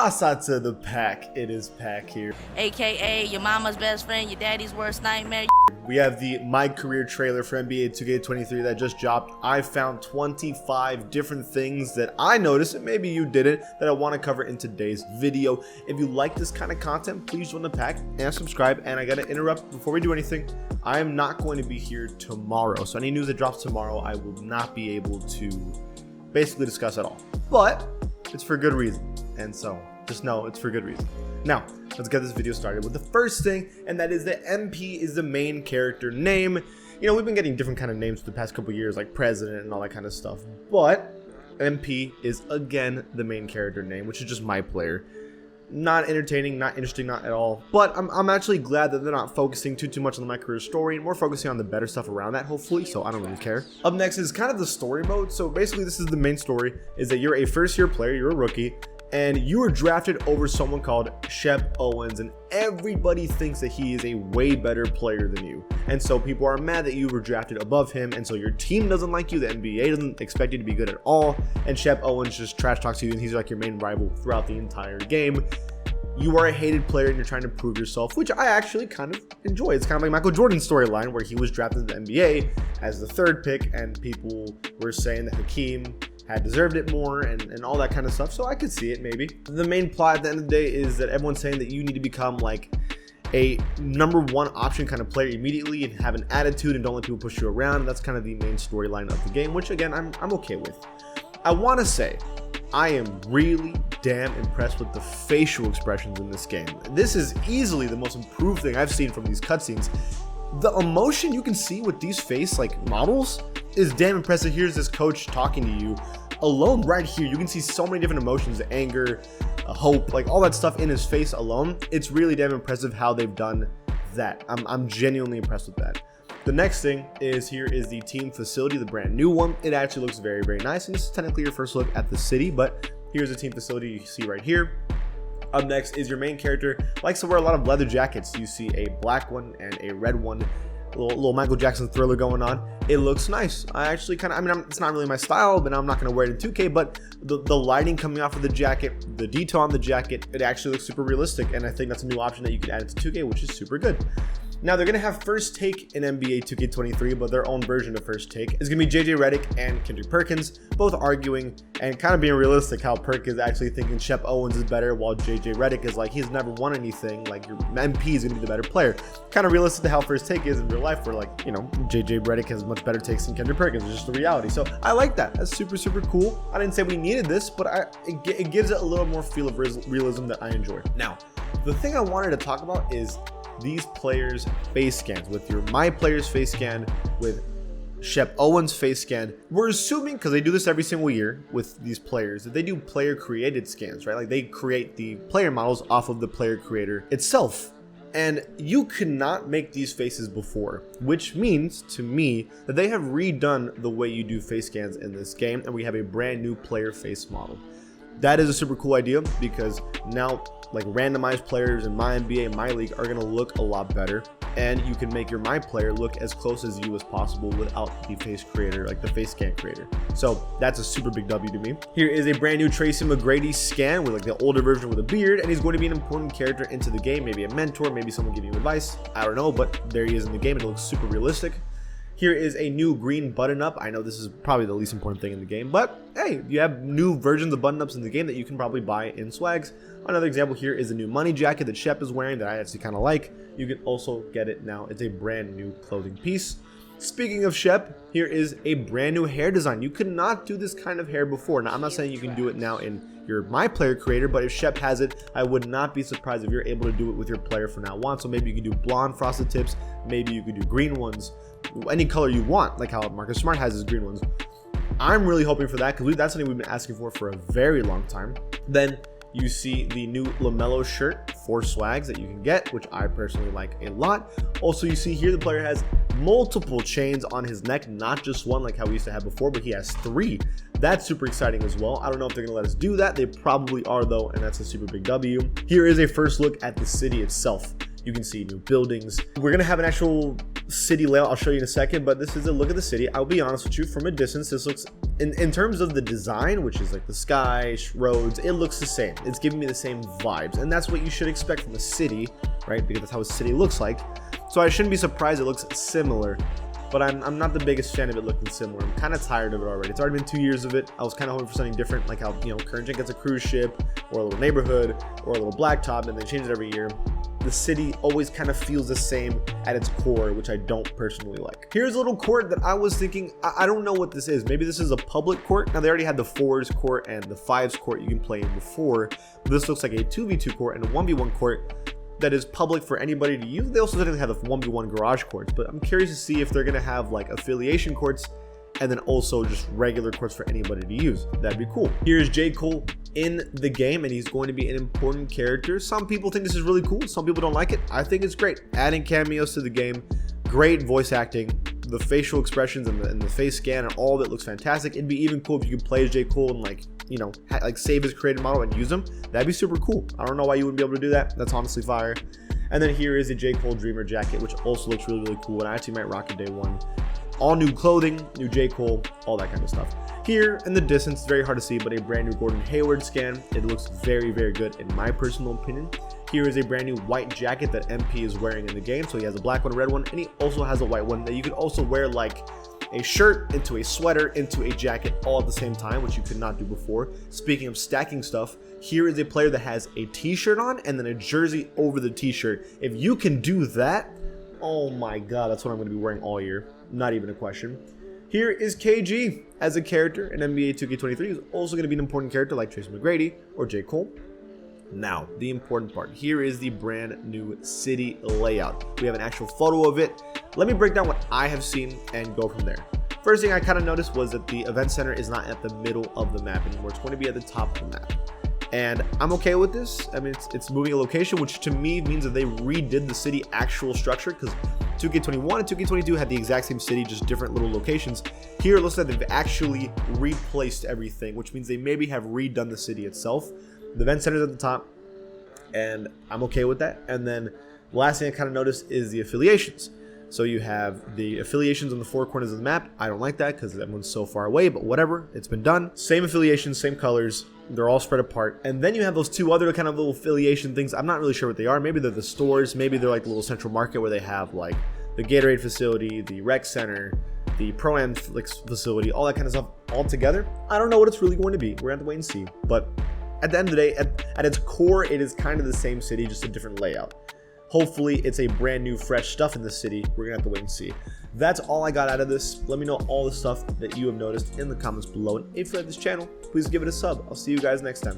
What's to the pack? It is Pack here. AKA your mama's best friend, your daddy's worst nightmare. We have the MyCareer trailer for NBA 2K23 that just dropped. I found 25 different things that I noticed, and maybe you didn't, that I want to cover in today's video. If you like this kind of content, please join the pack and subscribe. And I got to interrupt before we do anything. I am not going to be here tomorrow. So any news that drops tomorrow, I will not be able to basically discuss at all. But it's for good reason. And so just know it's for good reason. Now, let's get this video started with the first thing, and that is that MP is the main character name. You know, we've been getting different kind of names for the past couple years, like President and all that kind of stuff, but MP is again the main character name, which is just my player. Not entertaining, not interesting, not at all, but I'm actually glad that they're not focusing too much on the MyCareer story and more focusing on the better stuff around that, hopefully, so I don't really care. Up next is kind of the story mode. So basically this is the main story, is that you're a first-year player, you're a rookie, and you were drafted over someone called Shep Owens, and everybody thinks that he is a way better player than you. And so people are mad that you were drafted above him, and so your team doesn't like you, the NBA doesn't expect you to be good at all, and Shep Owens just trash talks you, and he's like your main rival throughout the entire game. You are a hated player and you're trying to prove yourself, which I actually kind of enjoy. It's kind of like Michael Jordan's storyline, where he was drafted in the NBA as the third pick, and people were saying that Hakeem had deserved it more and all that kind of stuff, so I could see it maybe. The main plot at the end of the day is that everyone's saying that you need to become like a #1 option kind of player immediately and have an attitude and don't let people push you around. That's kind of the main storyline of the game, which again, I'm okay with. I want to say I am really damn impressed with the facial expressions in this game. This is easily the most improved thing I've seen from these cutscenes. The emotion you can see with these face models is damn impressive. Here's this coach talking to you alone right here. You can see so many different emotions, anger, hope, like all that stuff in his face alone. It's really damn impressive how they've done that. I'm genuinely impressed with that. The next thing is, here is the team facility, the brand new one. It actually looks very, very nice, and this is technically your first look at the city, but here's the team facility you see right here. Up next is your main character. Likes to wear a lot of leather jackets. You see a black one and a red one. Little Michael Jackson Thriller going on. It looks nice. I actually it's not really my style, but I'm not going to wear it in 2K, but the lighting coming off of the jacket, the detail on the jacket, it actually looks super realistic, and I think that's a new option that you can add to 2K, which is super good. Now, they're going to have First Take in NBA 2K23, but their own version of First Take is going to be JJ Redick and Kendrick Perkins, both arguing and kind of being realistic how Perk is actually thinking Shep Owens is better, while JJ Redick is like, he's never won anything, like your MP is going to be the better player. Kind of realistic to how First Take is in real life, where like, you know, JJ Redick has much better takes than Kendrick Perkins. It's just the reality. So I like that. That's super, super cool. I didn't say we needed this, but it gives it a little more feel of realism that I enjoy. Now, the thing I wanted to talk about is these players' face scans. With your My Players face scan, with Shep Owens face scan, we're assuming, because they do this every single year with these players, that they do player created scans, right? Like they create the player models off of the player creator itself. And you could not make these faces before, which means to me that they have redone the way you do face scans in this game, and we have a brand new player face model. That is a super cool idea, because now like randomized players in my NBA, my league are going to look a lot better, and you can make your My Player look as close as you as possible without the face creator, like the face scan creator. So that's a super big W to me. Here is a brand new Tracy McGrady scan with like the older version with a beard, and he's going to be an important character into the game, maybe a mentor, maybe someone giving you advice, I don't know, but there he is in the game. It looks super realistic. Here is a new green button-up. I know this is probably the least important thing in the game, but hey, you have new versions of button-ups in the game that you can probably buy in swags. Another example here is a new money jacket that Shep is wearing that I actually kind of like. You can also get it now. It's a brand new clothing piece. Speaking of Shep, here is a brand new hair design. You could not do this kind of hair before. Now, I'm not saying you can do it now in your My Player creator, but if Shep has it, I would not be surprised if you're able to do it with your player from now on. So maybe you can do blonde frosted tips. Maybe you could do green ones. Any color you want, like how Marcus Smart has his green ones. I'm really hoping for that, because that's something we've been asking for a very long time. Then you see the new LaMelo shirt for swags that you can get, which I personally like a lot. Also, you see here the player has multiple chains on his neck, not just one like how we used to have before, but he has 3. That's super exciting as well. I don't know if they're gonna let us do that. They probably are though, and that's a super big W. Here is a first look at the city itself. You can see new buildings. We're gonna have an actual city layout I'll show you in a second, but this is a look at the city. I'll be honest with you, from a distance, this looks, in terms of the design, which is like the sky, roads, it looks the same. It's giving me the same vibes, and that's what you should expect from a city, right? Because that's how a city looks like. So I shouldn't be surprised it looks similar, but I'm not the biggest fan of it looking similar. I'm kind of tired of it already. It's already been 2 years of it. I was kind of hoping for something different, like how, you know, current gen gets a cruise ship or a little neighborhood or a little blacktop, and they change it every year. The city always kind of feels the same at its core, which I don't personally like. Here's a little court that I was thinking, I don't know what this is. Maybe this is a public court. Now, they already had the 4s court and the 5s court you can play in before, but this looks like a 2v2 court and a 1v1 court that is public for anybody to use. They also didn't have the 1v1 garage courts, but I'm curious to see if they're gonna have like affiliation courts and then also just regular courts for anybody to use. That'd be cool. Here's J. Cole in the game, and he's going to be an important character. Some people think this is really cool. Some people don't like it. I think it's great. Adding cameos to the game, great voice acting, the facial expressions and the face scan and all of it looks fantastic. It'd be even cool if you could play as J. Cole and like, you know, like save his created model and use him. That'd be super cool. I don't know why you wouldn't be able to do that. That's honestly fire. And then here is the J. Cole Dreamer jacket, which also looks really, really cool. And I actually might rock it day one. All new clothing, new J. Cole, all that kind of stuff. Here in the distance, it's very hard to see, but a brand new Gordon Hayward scan. It looks very, very good in my personal opinion. Here is a brand new white jacket that MP is wearing in the game. So he has a black one, a red one, and he also has a white one that you could also wear like a shirt into a sweater into a jacket all at the same time, which you could not do before. Speaking of stacking stuff, here is a player that has a t-shirt on and then a jersey over the t-shirt. If you can do that, oh my god, that's what I'm going to be wearing all year. Not even a question. Here is KG as a character in NBA 2K23. He's also going to be an important character like Tracy McGrady or J. Cole. Now, the important part. Here is the brand new city layout. We have an actual photo of it. Let me break down what I have seen and go from there. First thing I kind of noticed was that the event center is not at the middle of the map anymore. It's going to be at the top of the map. And I'm okay with this. I mean, it's moving a location, which to me means that they redid the city actual structure, because 2K21 and 2K22 had the exact same city, just different little locations. Here it looks like they've actually replaced everything, which means they maybe have redone the city itself. The event center's at the top, and I'm okay with that. And then the last thing I kind of noticed is the affiliations. So you have the affiliations on the 4 corners of the map. I don't like that because everyone's so far away, but whatever, it's been done. Same affiliations, same colors. They're all spread apart. And then you have those 2 other kind of little affiliation things. I'm not really sure what they are. Maybe they're the stores. Maybe they're like the little central market where they have like the Gatorade facility, the rec center, the Pro-Am facility, all that kind of stuff all together. I don't know what it's really going to be. We're going to have to wait and see. But at the end of the day, at its core, it is kind of the same city, just a different layout. Hopefully, it's a brand new, fresh stuff in the city. We're going to have to wait and see. That's all I got out of this. Let me know all the stuff that you have noticed in the comments below. And if you like this channel, please give it a sub. I'll see you guys next time.